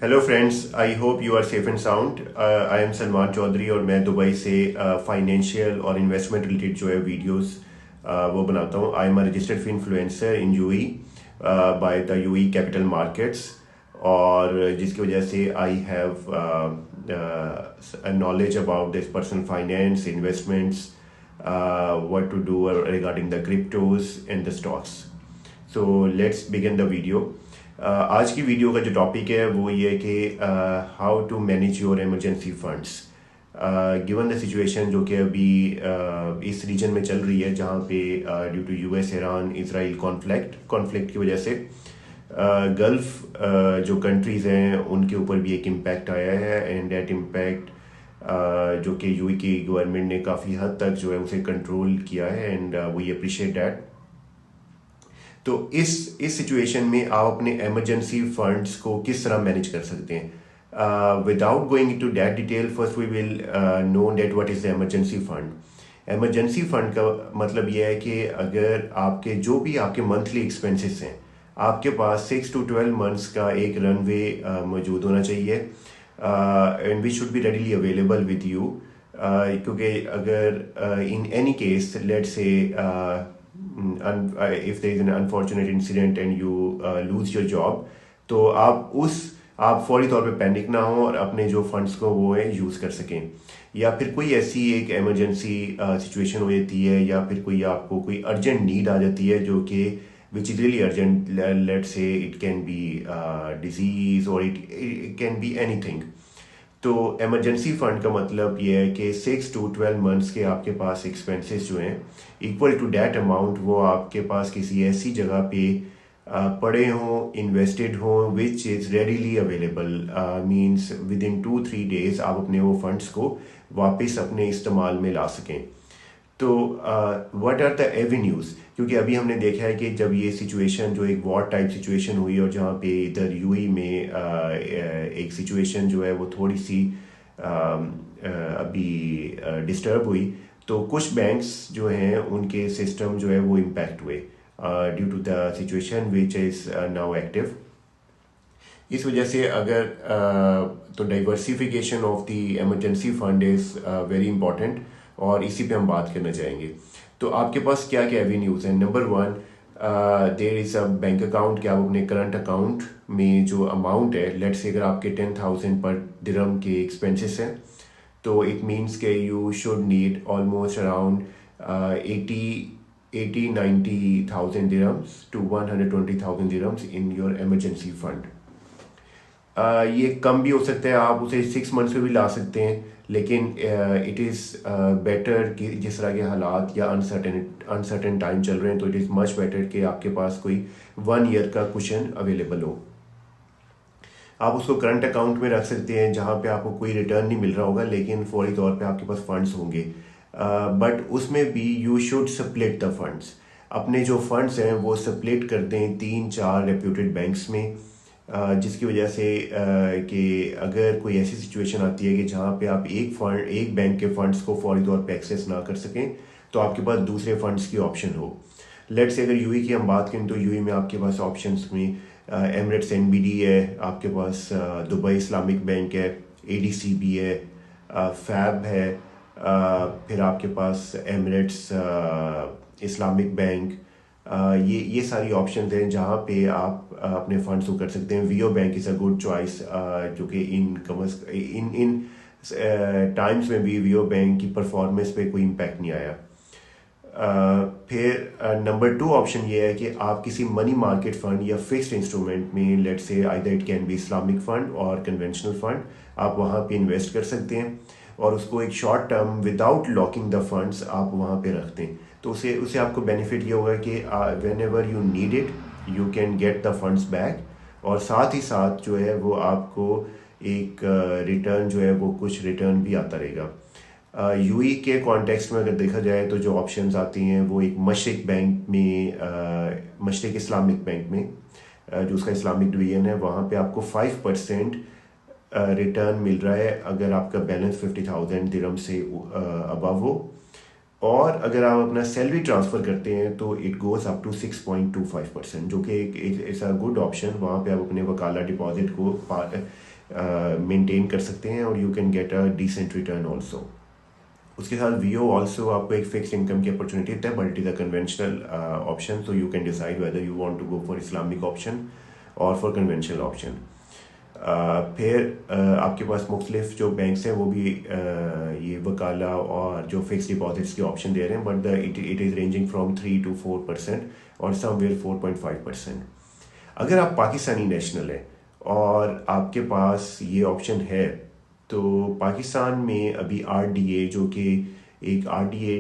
Hello friends, I hope you are safe and sound. I am Salman Chaudhary और मैं Dubai से financial और investment related जो है वीडियोस वो बनाता हूँ। I am a registered influencer in UAE by the UAE capital markets, और जिसकी वजह से I have knowledge about this personal finance, investments, what to do regarding the cryptos and the stocks. So let's begin the video. आज की video का जो topic है वो ये है कि how to manage your emergency funds given the situation जो कि अभी इस रीजन में चल रही है, जहाँ पे due to US Iran Israel conflict की वजह से गल्फ जो कंट्रीज़ हैं उनके ऊपर भी एक इम्पैक्ट आया है। एंड दैट इम्पैक्ट जो कि यूए की गवर्नमेंट ने काफ़ी हद तक जो है उसे कंट्रोल किया है, एंड वी अप्रिशिएट दैट। तो इस सिचुएशन में आप अपने इमरजेंसी फंड्स को किस तरह मैनेज कर सकते हैं? Without going into that detail, first we will know that what is the emergency fund. Emergency fund का मतलब यह है कि अगर आपके जो भी आपके मंथली एक्सपेंसेस हैं, आपके पास 6 to 12 months का एक रनवे मौजूद होना चाहिए, and we should be readily available with you. क्योंकि अगर in any case let's say if there is an unfortunate incident and you lose your job, तो आप फौरी तौर पे पैनिक ना हो और अपने जो फंड्स को वो है यूज़ कर सकें। या फिर कोई ऐसी एक इमरजेंसी सिचुएशन हो जाती है, या फिर कोई आपको कोई अर्जेंट नीड आ जाती है जो कि which is really urgent, let's say it can be disease और इट कैन बी एनीथिंग। तो इमरजेंसी फंड का मतलब ये है कि 6 to 12 months के आपके पास एक्सपेंसेस जो हैं इक्वल टू दैट अमाउंट वो आपके पास किसी ऐसी जगह पे पड़े हों, इन्वेस्टेड हों, which is readily available. Means with in 2-3 days आप अपने वो फंड्स को वापस अपने इस्तेमाल में ला सकें। तो व्हाट आर द एवेन्यूज़? क्योंकि अभी हमने देखा है कि जब ये सिचुएशन जो एक वॉर टाइप सिचुएशन हुई और जहाँ पे इधर यूएई में एक सिचुएशन जो है वो थोड़ी सी अभी डिस्टर्ब हुई, तो कुछ बैंक्स जो हैं उनके सिस्टम जो है वो इम्पैक्ट हुए due to the situation which is now active. इस वजह से अगर तो diversification of the emergency fund is very important, और इसी पे हम बात करना चाहेंगे। तो आपके पास क्या क्या एवेन्यूज़ हैं? Number 1, there is a bank account. कि आप अपने करंट अकाउंट में जो अमाउंट है, लेट्स से अगर आपके 10,000 पर दिरहम के एक्सपेंसेस हैं, तो इट मीन्स के you should need almost around 80-90,000 dirhams to 120,000 dirhams in your emergency fund. ये कम भी हो सकता है, आप उसे 6 months में भी ला सकते हैं, लेकिन इट इज़ बेटर कि जिस तरह के हालात या अनसर्टेन टाइम चल रहे हैं, तो इट इज़ मच बेटर कि आपके पास कोई 1 year का कुशन अवेलेबल हो। आप उसको करंट अकाउंट में रख सकते हैं जहाँ पे आपको कोई रिटर्न नहीं मिल रहा होगा, लेकिन फौरी तौर पे आपके पास फंड्स होंगे। बट उसमें भी you should split the funds. अपने जो फंड्स हैं वो स्प्लिट कर दें 3-4 रेप्यूटेड बैंक्स में, जिसकी वजह से कि अगर कोई ऐसी सिचुएशन आती है कि जहाँ पे आप एक बैंक के फंड्स को फौरी तौर पे एक्सेस ना कर सकें, तो आपके पास दूसरे फंड्स की ऑप्शन हो। लेट्स से अगर यूई की हम बात करें, तो यूई में आपके पास ऑप्शंस में एमिरेट्स एनबीडी है, आपके पास दुबई इस्लामिक बैंक है, एडीसीबी है, फैब है, फिर आपके पास एमिरेट्स इस्लामिक बैंक, ये सारी ऑप्शन हैं जहाँ पे आप अपने फंड्स को कर सकते हैं। Wio bank is a good choice, जो कि इन टाइम्स में भी वीओ बैंक की परफॉर्मेंस पे कोई इम्पैक्ट नहीं आया। फिर नंबर 2 ऑप्शन ये है कि आप किसी मनी मार्केट फंड या फिक्स्ड इंस्ट्रूमेंट में, let's say either it can be Islamic fund और कन्वेंशनल फंड, आप वहाँ पे इन्वेस्ट कर सकते हैं और उसको एक short term without locking the funds आप वहाँ पे रख दें। तो उसे आपको बेनिफिट ये होगा कि when ever you need it you can get the funds back, और साथ ही साथ जो है वो आपको एक रिटर्न जो है वो कुछ रिटर्न भी आता रहेगा। यूई के कॉन्टेक्स्ट में अगर देखा जाए तो जो ऑप्शंस आती हैं वो एक मशरिक बैंक में, मशरिक इस्लामिक बैंक में, जो उसका इस्लामिक डिवीजन है, वहाँ पे आपको 5% रिटर्न मिल रहा है अगर आपका बैलेंस 50,000 दिरहम से अबव हो। और अगर आप अपना सैलरी ट्रांसफ़र करते हैं तो इट गोज़ अप टू 6.25%, जो कि इट्स अ गुड ऑप्शन। वहाँ पे आप अपने वकाला डिपॉजिट को मेंटेन कर सकते हैं और you can get a decent return also. उसके साथ वीओ ऑल्सो आपको एक फिक्स इनकम की अपॉर्चुनिटी देता है, but it is a conventional option, so you can decide whether you want to go for Islamic option और फॉर कन्वेंशनल ऑप्शन। फिर आपके पास मुख्तलिफ जो बैंक्स हैं वो भी ये वकाला और जो फिक्स डिपॉजिट्स के ऑप्शन दे रहे हैं, but it is ranging from 3 to 4% और समवेयर 4.5%। अगर आप पाकिस्तानी नेशनल हैं और आपके पास ये ऑप्शन है, तो पाकिस्तान में अभी आरडीए, जो कि एक आरडीए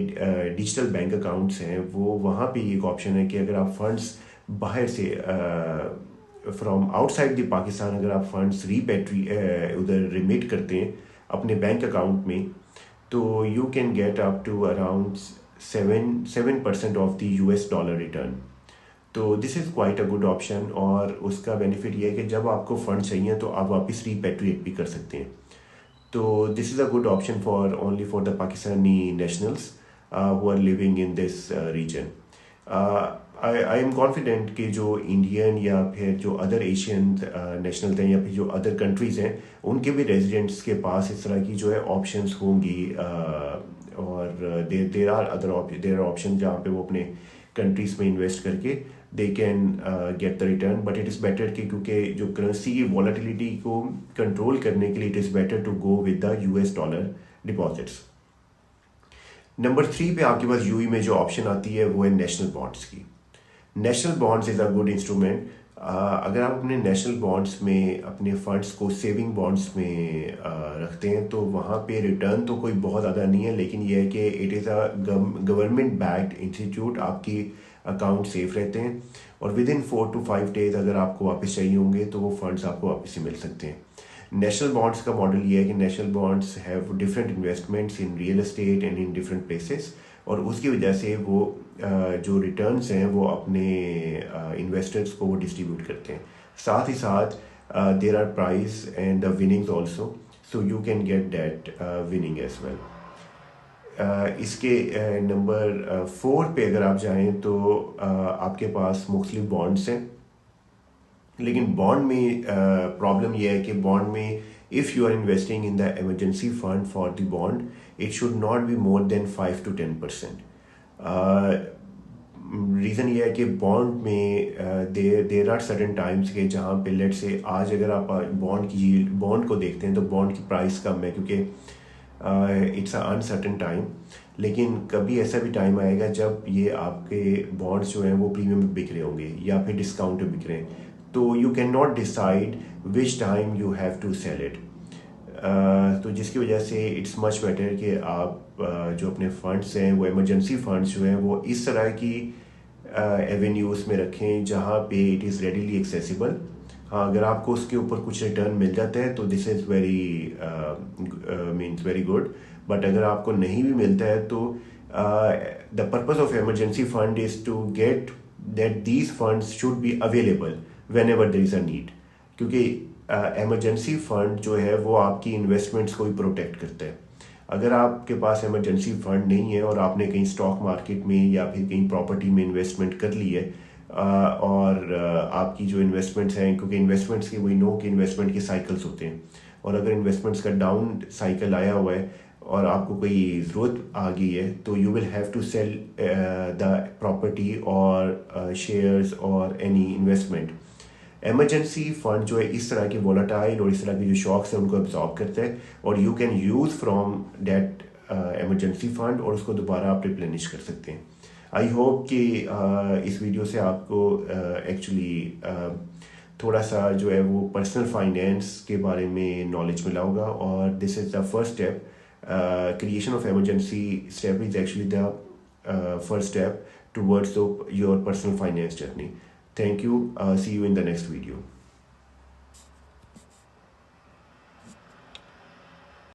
डिजिटल बैंक अकाउंट्स हैं, वो वहाँ पे एक ऑप्शन है कि अगर आप फंड्स बाहर से फ्रॉम आउटसाइड द पाकिस्तान अगर आप फंड्स उधर रिमिट करते हैं अपने बैंक अकाउंट में, तो you can get up to around 7% of the US dollar return. तो this is quite a good option, और उसका बेनिफिट ये है कि जब आपको फंड चाहिए तो आप वापस रीपैट्रिएट भी कर सकते हैं। तो this is a good option for only for the Pakistani nationals who are living in this region. I am confident कि जो इंडियन या फिर जो अदर एशियन नेशनल हैं या फिर जो अदर कंट्रीज़ हैं, उनके भी रेजिडेंट्स के पास इस तरह की जो है ऑप्शंस होंगी, और देर आर ऑप्शन जहाँ पे वो अपने कंट्रीज़ में इन्वेस्ट करके they can get the return. But it is better कि, क्योंकि जो करेंसी की वॉलेटिलिटी को कंट्रोल करने के लिए it is better to go with the US dollar deposits. Number 3 पे आपके पास यूई में जो ऑप्शन आती है वो है नेशनल बॉन्ड्स की। National bonds is a good instrument. अगर आप अपने नेशनल बॉन्ड्स में अपने फंड्स को सेविंग बॉन्ड्स में रखते हैं तो वहाँ पे रिटर्न तो कोई बहुत ज़्यादा नहीं है, लेकिन यह है कि it is a government backed institute, आपकी अकाउंट सेफ रहते हैं और विद इन 4 to 5 days अगर आपको वापस चाहिए होंगे तो वो फंड्स आपको वापस ही मिल सकते हैं। नेशनल बॉन्ड्स का मॉडल ये है कि national bonds have different investments in real estate and in different places, और उसकी वजह से वो जो रिटर्न्स हैं वो अपने इन्वेस्टर्स को वो डिस्ट्रीब्यूट करते हैं। साथ ही साथ there are prize and the winnings also, so you can get that winning as well. इसके नंबर 4 पे अगर आप जाएं तो आपके पास मुख्तलिफ बॉन्ड्स हैं, लेकिन बॉन्ड में प्रॉब्लम यह है कि बॉन्ड में if you are investing in the emergency fund for the bond, it should not be more than 5 to 10%। Reason ये है कि बॉन्ड में देर आर सर्टेन टाइम्स के जहाँ पे लेट से आज अगर आप बॉन्ड को देखते हैं तो बॉन्ड की प्राइस कम है क्योंकि इट्स अ अनसर्टेन टाइम, लेकिन कभी ऐसा भी टाइम आएगा जब ये आपके बॉन्ड्स जो हैं वो प्रीमियम पे बिक रहे होंगे या फिर डिस्काउंट पे बिक रहे हैं, तो you can not decide which time you have to sell it. तो जिसकी वजह से इट्स मच बेटर कि आप जो अपने फंड्स हैं वो इमरजेंसी फंड्स जो हैं वो इस तरह की एवेन्यूज़ में रखें जहाँ पे इट इज़ रेडीली एक्सेसिबल। हाँ, अगर आपको उसके ऊपर कुछ रिटर्न मिल जाता है तो this is means very good, but अगर आपको नहीं भी मिलता है तो the purpose of emergency fund is to get that these funds should be available whenever there is a need, क्योंकि इमरजेंसी फंड जो है वो आपकी इन्वेस्टमेंट्स को भी प्रोटेक्ट करता है। अगर आपके पास इमरजेंसी फंड नहीं है और आपने कहीं स्टॉक मार्केट में या फिर कहीं प्रॉपर्टी में इन्वेस्टमेंट कर ली है और आपकी जो इन्वेस्टमेंट्स हैं, क्योंकि इन्वेस्टमेंट्स के वही नो कि इन्वेस्टमेंट के साइकिल्स होते हैं, और अगर इन्वेस्टमेंट्स का डाउन साइकिल आया हुआ है और आपको कोई ज़रूरत आ गई है तो you will have to sell the property और शेयर्स और एनी इन्वेस्टमेंट। इमरजेंसी फंड जो है इस तरह की वोलाटाइल और इस तरह की जो शॉक्स हैं उनको एब्जॉर्ब करता है और you can use from that emergency fund और उसको दोबारा आप रिप्लेनिश कर सकते हैं। आई होप कि इस वीडियो से आपको एक्चुअली थोड़ा सा जो है वो पर्सनल फाइनेंस के बारे में नॉलेज मिला होगा, और this is the first step. Creation of emergency step is actually the first step towards your personal finance journey. Thank you. See you in the next video.